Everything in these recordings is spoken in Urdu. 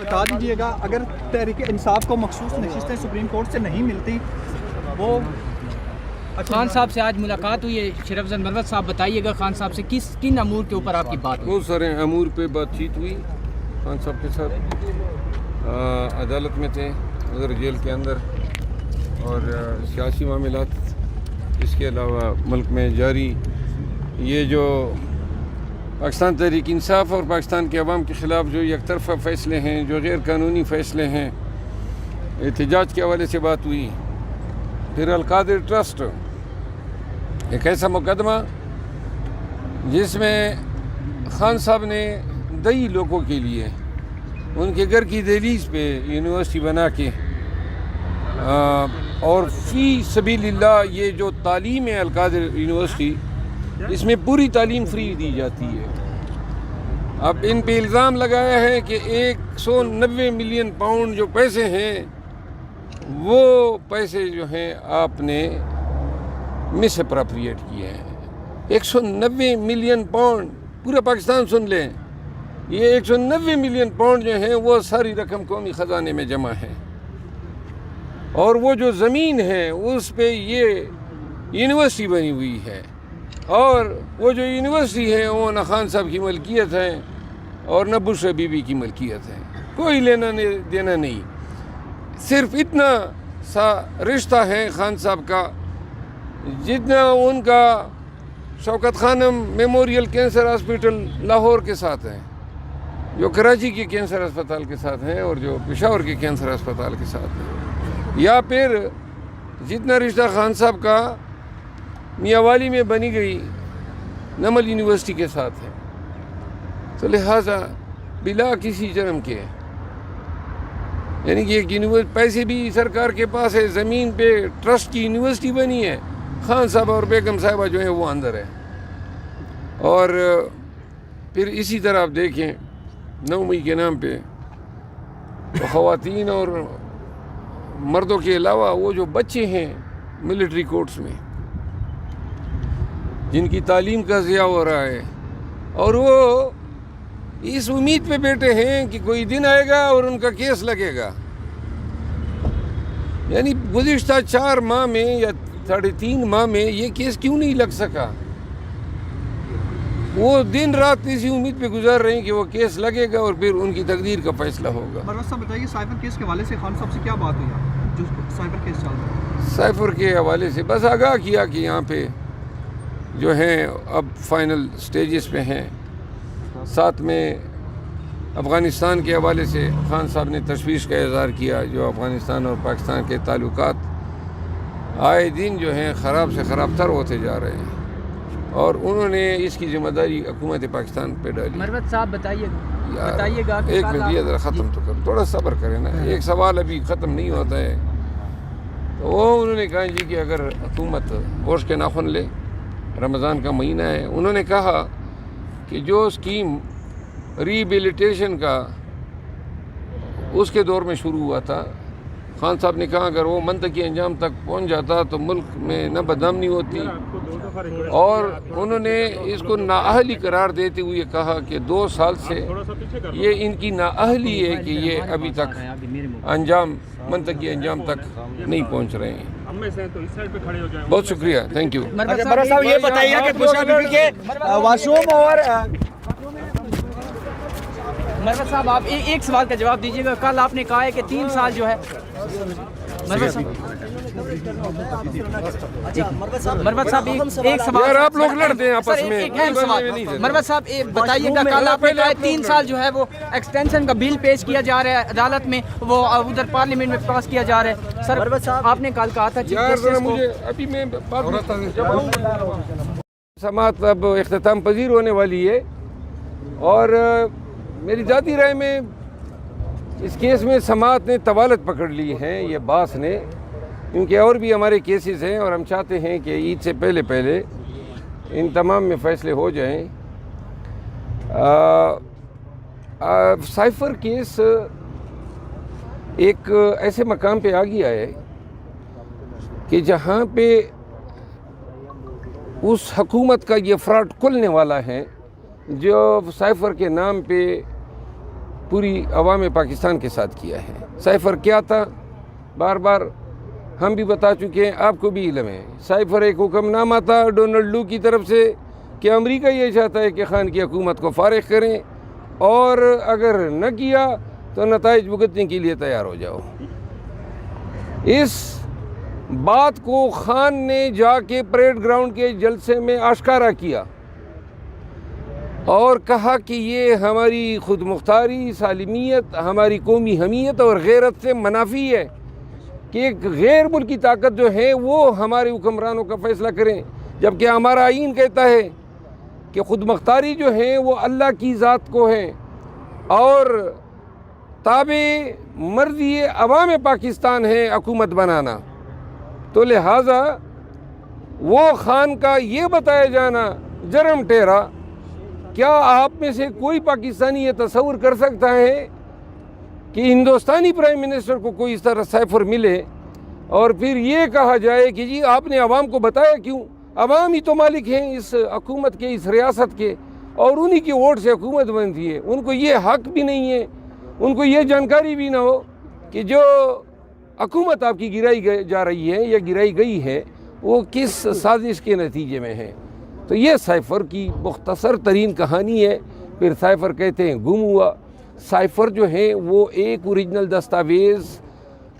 بتا دیجیے گا اگر تحریک انصاف کو مخصوص نشستیں سپریم کورٹ سے نہیں ملتی وہ خان صاحب سے آج ملاقات ہوئی ہے. شرف زن مروت صاحب بتائیے گا خان صاحب سے کن امور کے اوپر آپ کی بات ہوئی؟ بہت سارے امور پہ بات چیت ہوئی خان صاحب کے ساتھ. عدالت میں تھے ادھر جیل کے اندر اور سیاسی معاملات. اس کے علاوہ ملک میں جاری یہ جو پاکستان تحریک انصاف اور پاکستان کے عوام کے خلاف جو یک طرفہ فیصلے ہیں، جو غیر قانونی فیصلے ہیں، احتجاج کے حوالے سے بات ہوئی. پھر القادر ٹرسٹ ایک ایسا مقدمہ جس میں خان صاحب نے 2 لوگوں کے لیے ان کے گھر کی دہلیز پہ یونیورسٹی بنا کے اور فی سبیل اللہ یہ جو تعلیم ہے القادر یونیورسٹی، اس میں پوری تعلیم فری دی جاتی ہے. اب ان پہ الزام لگایا ہے کہ 190 ملین پاؤنڈ جو پیسے ہیں وہ پیسے جو ہیں آپ نے مس اپراپریٹ کیے ہیں. 190 ملین پاؤنڈ پورا پاکستان سن لیں، یہ 190 ملین پاؤنڈ جو ہیں وہ ساری رقم قومی خزانے میں جمع ہے. اور وہ جو زمین ہے اس پہ یہ یونیورسٹی بنی ہوئی ہے، اور وہ جو یونیورسٹی ہے وہ نہ خان صاحب کی ملکیت ہے اور نہ بشرا بی بی کی ملکیت ہے. کوئی لینا دینا نہیں. صرف اتنا سا رشتہ ہے خان صاحب کا جتنا ان کا شوکت خانم میموریل کینسر ہاسپٹل لاہور کے ساتھ ہے، جو کراچی کے کینسر اسپتال کے ساتھ ہیں اور جو پشاور کے کینسر اسپتال کے ساتھ ہیں. یا پھر جتنا رشتہ خان صاحب کا میاں والی میں بنی گئی نمل یونیورسٹی کے ساتھ ہے. تو لہٰذا بلا کسی جرم کے، یعنی کہ ایک پیسے بھی سرکار کے پاس ہے، زمین پہ ٹرسٹ کی یونیورسٹی بنی ہے، خان صاحب اور بیگم صاحبہ جو ہیں وہ اندر ہے. اور پھر اسی طرح آپ دیکھیں 9 مئی کے نام پہ خواتین اور مردوں کے علاوہ وہ جو بچے ہیں ملٹری کورٹس میں جن کی تعلیم کا ضیاع ہو رہا ہے، اور وہ اس امید پہ بیٹھے ہیں کہ کوئی دن آئے گا اور ان کا کیس لگے گا. یعنی گزشتہ 4 ماہ میں یا 3.5 ماہ میں یہ کیس کیوں نہیں لگ سکا؟ وہ دن رات اسی امید پہ گزار رہے ہیں کہ وہ کیس لگے گا اور پھر ان کی تقدیر کا فیصلہ ہوگا. مروت صاحب بتائیے سائفر کیس کے حوالے سے خان صاحب سے کیا بات ہوئی جو سائفر کیس چل رہا ہے؟ سائفر کے حوالے سے بس آگاہ کیا کہ یہاں پہ جو ہیں اب فائنل سٹیجز پہ ہیں. ساتھ میں افغانستان کے حوالے سے خان صاحب نے تشویش کا اظہار کیا. جو افغانستان اور پاکستان کے تعلقات آئے دن جو ہیں خراب سے خراب تر ہوتے جا رہے ہیں، اور انہوں نے اس کی ذمہ داری حکومت پاکستان پہ ڈالی. مروت صاحب بتائیے گا کہ ایک منٹ یہ ذرا ختم تو کر، تھوڑا صبر کریں نا، ایک سوال ابھی ختم نہیں ہوتا ہے. تو وہ انہوں نے کہا جی کہ اگر حکومت ہوش کے ناخن لے، رمضان کا مہینہ ہے، انہوں نے کہا کہ جو اسکیم ریبیلیٹیشن کا اس کے دور میں شروع ہوا تھا، خان صاحب نے کہا اگر وہ منطقی انجام تک پہنچ جاتا تو ملک میں نہ بدنامی ہوتی، اور انہوں نے اس کو نااہلی قرار دیتے ہوئے کہا کہ 2 سال سے یہ ان کی نااہلی ہے کہ یہ ابھی تک منطقی انجام تک نہیں پہنچ رہے ہیں. بہت شکریہ، تھینک یو. مروت صاحب یہ بتائیے کہ بشرا بی بی کے واش روم اور مروت صاحب آپ ایک سوال کا جواب دیجیے گا. کل آپ نے کہا ہے کہ 3 سال جو ہے مروت صاحب ایک سوال، یار آپ لوگ لڑتے ہیں آپس میں. مروت صاحب بتائیے گا کل آپ نے کہا 3 سال جو ہے وہ ایکسٹینشن کا بل پیش کیا جا رہا ہے عدالت میں، وہ ادھر پارلیمنٹ میں پاس کیا جا رہا ہے. سر آپ نے کل کہا تھا مجھے ابھی میں سماعت اب اختتام پذیر ہونے والی ہے، اور میری ذاتی رائے میں اس کیس میں سماعت نے طوالت پکڑ لی ہے، یہ باس نے، کیونکہ اور بھی ہمارے کیسز ہیں اور ہم چاہتے ہیں کہ عید سے پہلے ان تمام میں فیصلے ہو جائیں. سائفر کیس ایک ایسے مقام پہ آ گیا ہے کہ جہاں پہ اس حکومت کا یہ فراڈ کھلنے والا ہے جو سائفر کے نام پہ پوری عوام پاکستان کے ساتھ کیا ہے۔ سائفر کیا تھا بار بار ہم بھی بتا چکے ہیں، آپ کو بھی علم ہے۔ سائفر ایک حکم نامہ تھا ڈونلڈ لو کی طرف سے کہ امریکہ یہ چاہتا ہے کہ خان کی حکومت کو فارغ کریں، اور اگر نہ کیا تو نتائج بھگتنے کے لیے تیار ہو جاؤ۔ اس بات کو خان نے جا کے پریڈ گراؤنڈ کے جلسے میں آشکارا کیا اور کہا کہ یہ ہماری خود مختاری، سالمیت، ہماری قومی حمیت اور غیرت سے منافی ہے کہ ایک غیر ملکی طاقت جو ہے وہ ہمارے حکمرانوں کا فیصلہ کریں، جبکہ ہمارا آئین کہتا ہے کہ خود مختاری جو ہے وہ اللہ کی ذات کو ہے اور تابع مرضی عوام پاکستان ہے حکومت بنانا۔ تو لہٰذا وہ خان کا یہ بتایا جانا جرم ٹھہرا۔ کیا آپ میں سے کوئی پاکستانی یہ تصور کر سکتا ہے کہ ہندوستانی پرائم منسٹر کو کوئی اس طرح سائفر ملے اور پھر یہ کہا جائے کہ جی آپ نے عوام کو بتایا کیوں؟ عوام ہی تو مالک ہیں اس حکومت کے، اس ریاست کے، اور انہی کی ووٹ سے حکومت بنتی ہے۔ ان کو یہ حق بھی نہیں ہے، ان کو یہ جانکاری بھی نہ ہو کہ جو حکومت آپ کی گرائی جا رہی ہے یا گرائی گئی ہے وہ کس سازش کے نتیجے میں ہے۔ تو یہ سائفر کی مختصر ترین کہانی ہے۔ پھر سائفر کہتے ہیں گم ہوا۔ سائفر جو ہے وہ ایک اوریجنل دستاویز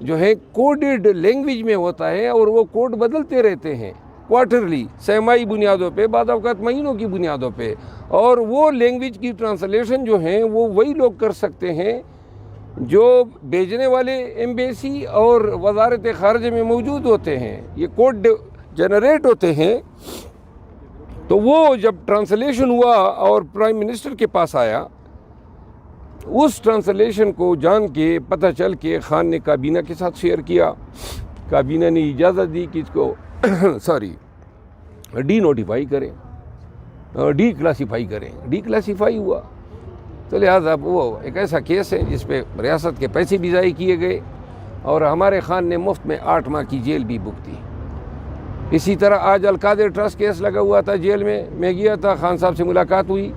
جو ہے کوڈڈ لینگویج میں ہوتا ہے، اور وہ کوڈ بدلتے رہتے ہیں کوارٹرلی، سہمائی بنیادوں پہ، بعض اوقات مہینوں کی بنیادوں پہ، اور وہ لینگویج کی ٹرانسلیشن جو ہیں وہ وہی لوگ کر سکتے ہیں جو بھیجنے والے ایمبیسی اور وزارت خارجہ میں موجود ہوتے ہیں۔ یہ کوڈ جنریٹ ہوتے ہیں۔ تو وہ جب ٹرانسلیشن ہوا اور پرائم منسٹر کے پاس آیا، اس ٹرانسلیشن کو جان کے پتہ چل کے خان نے کابینہ کے ساتھ شیئر کیا۔ کابینہ نے اجازت دی کہ اس کو ڈی نوٹیفائی کریں، ڈی کلاسیفائی کریں۔ ڈی کلاسیفائی ہوا تو لہٰذا وہ ایک ایسا کیس ہے جس پہ ریاست کے پیسے بھی ضائع کیے گئے اور ہمارے خان نے مفت میں 8 ماہ کی جیل بھی بک دی۔ اسی طرح آج القادر ٹرسٹ کیس لگا ہوا تھا جیل میں گیا تھا، خان صاحب سے ملاقات ہوئی۔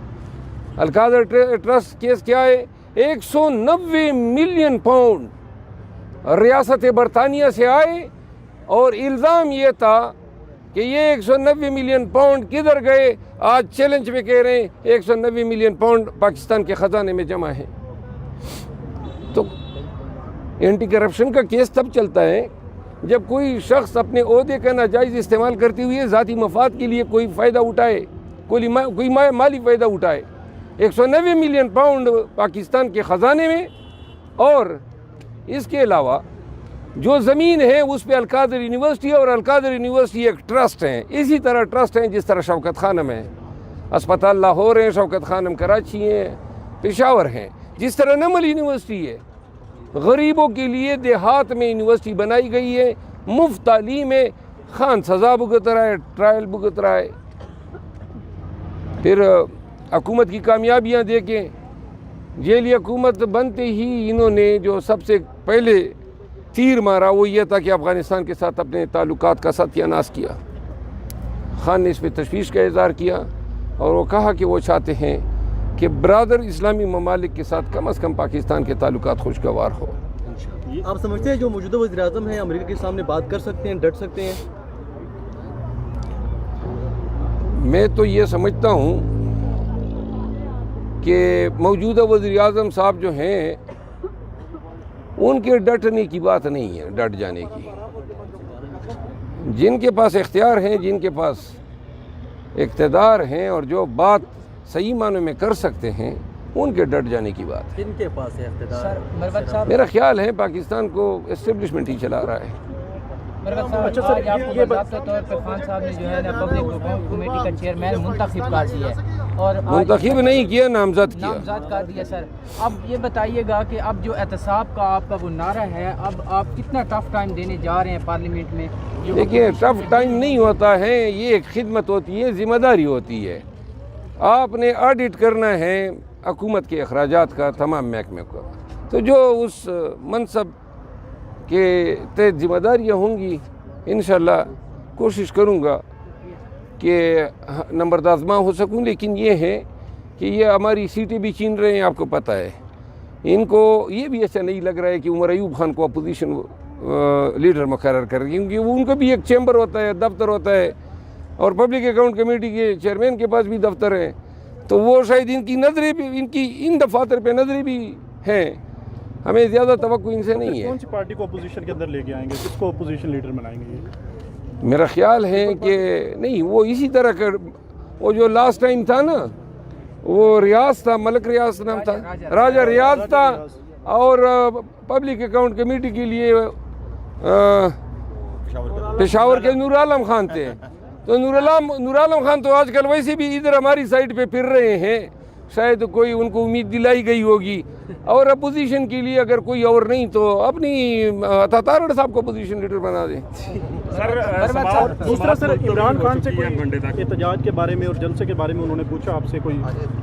القادر ٹرسٹ کیس کیا ہے؟ 190 ملین پاؤنڈ ریاست برطانیہ سے آئے، اور الزام یہ تھا کہ یہ 190 ملین پاؤنڈ کدھر گئے؟ آج چیلنج میں کہہ رہے ہیں 190 ملین پاؤنڈ پاکستان کے خزانے میں جمع ہے۔ تو اینٹی کرپشن کا کیس تب چلتا ہے جب کوئی شخص اپنے عہدے کا ناجائز استعمال کرتے ہوئے ذاتی مفاد کے لیے کوئی فائدہ اٹھائے، کوئی مالی فائدہ اٹھائے۔ 190 ملین پاؤنڈ پاکستان کے خزانے میں، اور اس کے علاوہ جو زمین ہے اس پہ القادر یونیورسٹی، اور القادر یونیورسٹی ایک ٹرسٹ ہے۔ اسی طرح ٹرسٹ ہیں جس طرح شوکت خانم ہے، اسپتال لاہور ہیں، شوکت خانم کراچی ہیں، پشاور ہیں، جس طرح نمل یونیورسٹی ہے۔ غریبوں کے لیے دیہات میں یونیورسٹی بنائی گئی ہے، مفت تعلیم ہے۔ خان سزا بھگت رہا ہے، ٹرائل بھگت رہا ہے۔ پھر حکومت کی کامیابیاں دیکھیں۔ جیلی حکومت بنتے ہی انہوں نے جو سب سے پہلے تیر مارا وہ یہ تھا کہ افغانستان کے ساتھ اپنے تعلقات کا ستیہ ناش کیا۔ خان نے اس پہ تشویش کا اظہار کیا اور وہ کہا کہ وہ چاہتے ہیں کہ برادر اسلامی ممالک کے ساتھ کم از کم پاکستان کے تعلقات خوشگوار ہو۔ آپ سمجھتے ہیں جو موجودہ وزیر اعظم ہیں امریکہ کے سامنے بات کر سکتے ہیں، ڈٹ سکتے ہیں؟ میں تو یہ سمجھتا ہوں کہ موجودہ وزیر اعظم صاحب جو ہیں ان کے ڈٹنے کی بات نہیں ہے، ڈٹ جانے کی۔ جن کے پاس اختیار ہیں، جن کے پاس اقتدار ہیں اور جو بات صحیح معنوں میں کر سکتے ہیں، ان کے ڈٹ جانے کی بات ہے۔ کن کے پاس ہے اقتدار؟ میرا خیال ہے پاکستان کو اسٹیبلشمنٹ ہی چلا رہا ہے۔ اچھا سر، آپ کو باضابطہ طور پہ خان صاحب نے جو ہے نا پبلک اکاؤنٹ کمیٹی کا چیئرمین منتخب کر دیا ہے، اور منتخب نہیں کیا، نامزد کر دیا سر۔ اب یہ بتائیے گا کہ اب جو احتساب کا آپ کا وہ نعرہ ہے، اب آپ کتنا ٹف ٹائم دینے جا رہے ہیں پارلیمنٹ میں؟ دیکھیں، ٹف ٹائم نہیں ہوتا ہے، یہ ایک خدمت ہوتی ہے، ذمہ داری ہوتی ہے۔ آپ نے آڈٹ کرنا ہے حکومت کے اخراجات کا، تمام محکمے کو، تو جو اس منصب کے تحت ذمہ داریاں ہوں گی انشاءاللہ کوشش کروں گا کہ نمبردازماں ہو سکوں۔ لیکن یہ ہے کہ یہ ہماری سیٹیں بھی چھین رہے ہیں، آپ کو پتہ ہے، ان کو یہ بھی اچھا نہیں لگ رہا ہے کہ عمر ایوب خان کو اپوزیشن لیڈر مقرر کر، کیونکہ وہ ان کا بھی ایک چیمبر ہوتا ہے، دفتر ہوتا ہے، اور پبلک اکاؤنٹ کمیٹی کے چیئرمین کے پاس بھی دفتر ہے، تو وہ شاید ان کی نظریں بھی، ان کی ان دفاتر پہ نظریں بھی ہیں، ہمیں زیادہ توقع ان سے نہیں ہے۔ کون سی پارٹی کو اپوزیشن کے اندر لے کے آئیں گے، کس کو اپوزیشن لیڈر بنائیں گے؟ میرا خیال ہے کہ نہیں، وہ اسی طرح کا، وہ جو لاسٹ ٹائم تھا نا، وہ ریاض تھا، ملک ریاض نام تھا، راجہ ریاض تھا، اور پبلک اکاؤنٹ کمیٹی کے لیے پشاور کے نور عالم خان تھے۔ تو نور عالم خان تو آج کل ویسے بھی ادھر ہماری سائڈ پہ پھر رہے ہیں، شاید کوئی ان کو امید دلائی گئی ہوگی، اور اپوزیشن کے لیے اگر کوئی اور نہیں تو اپنی عطا تارڑ صاحب کو اپوزیشن لیڈر بنا دیں۔ دوسرا سر، عمران خان سے کوئی احتجاج کے بارے میں اور جلسے کے بارے میں انہوں نے پوچھا آپ سے کوئی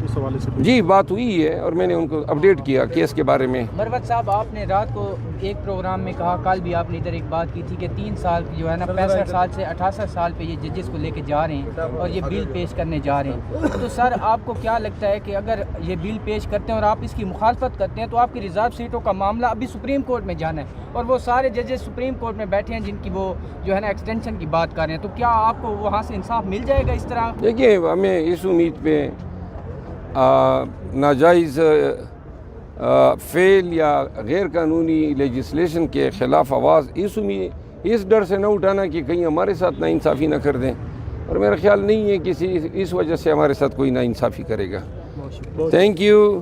اس حوالے سے؟ جی بات ہوئی ہے، اور میں نے ان کو اپڈیٹ کیا کیس کے بارے میں۔ مروت صاحب، آپ نے رات کو ایک پروگرام میں کہا، کل بھی آپ نے ادھر ایک بات کی تھی کہ 3 سال جو ہے نا 65 سال سے 68 سال پہ یہ ججز کو لے کے جا رہے ہیں اور یہ بل پیش کرنے جا رہے ہیں، تو سر آپ کو کیا لگتا ہے کہ اگر یہ بل پیش کرتے ہیں اور آپ اس کی مخالفت کرتے ہیں تو آپ کی ریزرو سیٹوں کا معاملہ ابھی سپریم کورٹ میں جانا ہے، اور وہ سارے ججز سپریم کورٹ میں بیٹھے ہیں جن کی وہ جو ہے نا ایکسٹینشن کی بات کر رہے ہیں، تو کیا آپ کو وہاں سے انصاف مل جائے گا اس طرح؟ دیکھیے، ہمیں اس امید پہ ناجائز فعل یا غیر قانونی لیجسلیشن کے خلاف آواز اس ڈر سے نہ اٹھانا کہ کہیں ہمارے ساتھ ناانصافی نہ کر دیں، اور میرا خیال نہیں ہے کہ اس وجہ سے ہمارے ساتھ کوئی ناانصافی کرے گا۔ Thank you.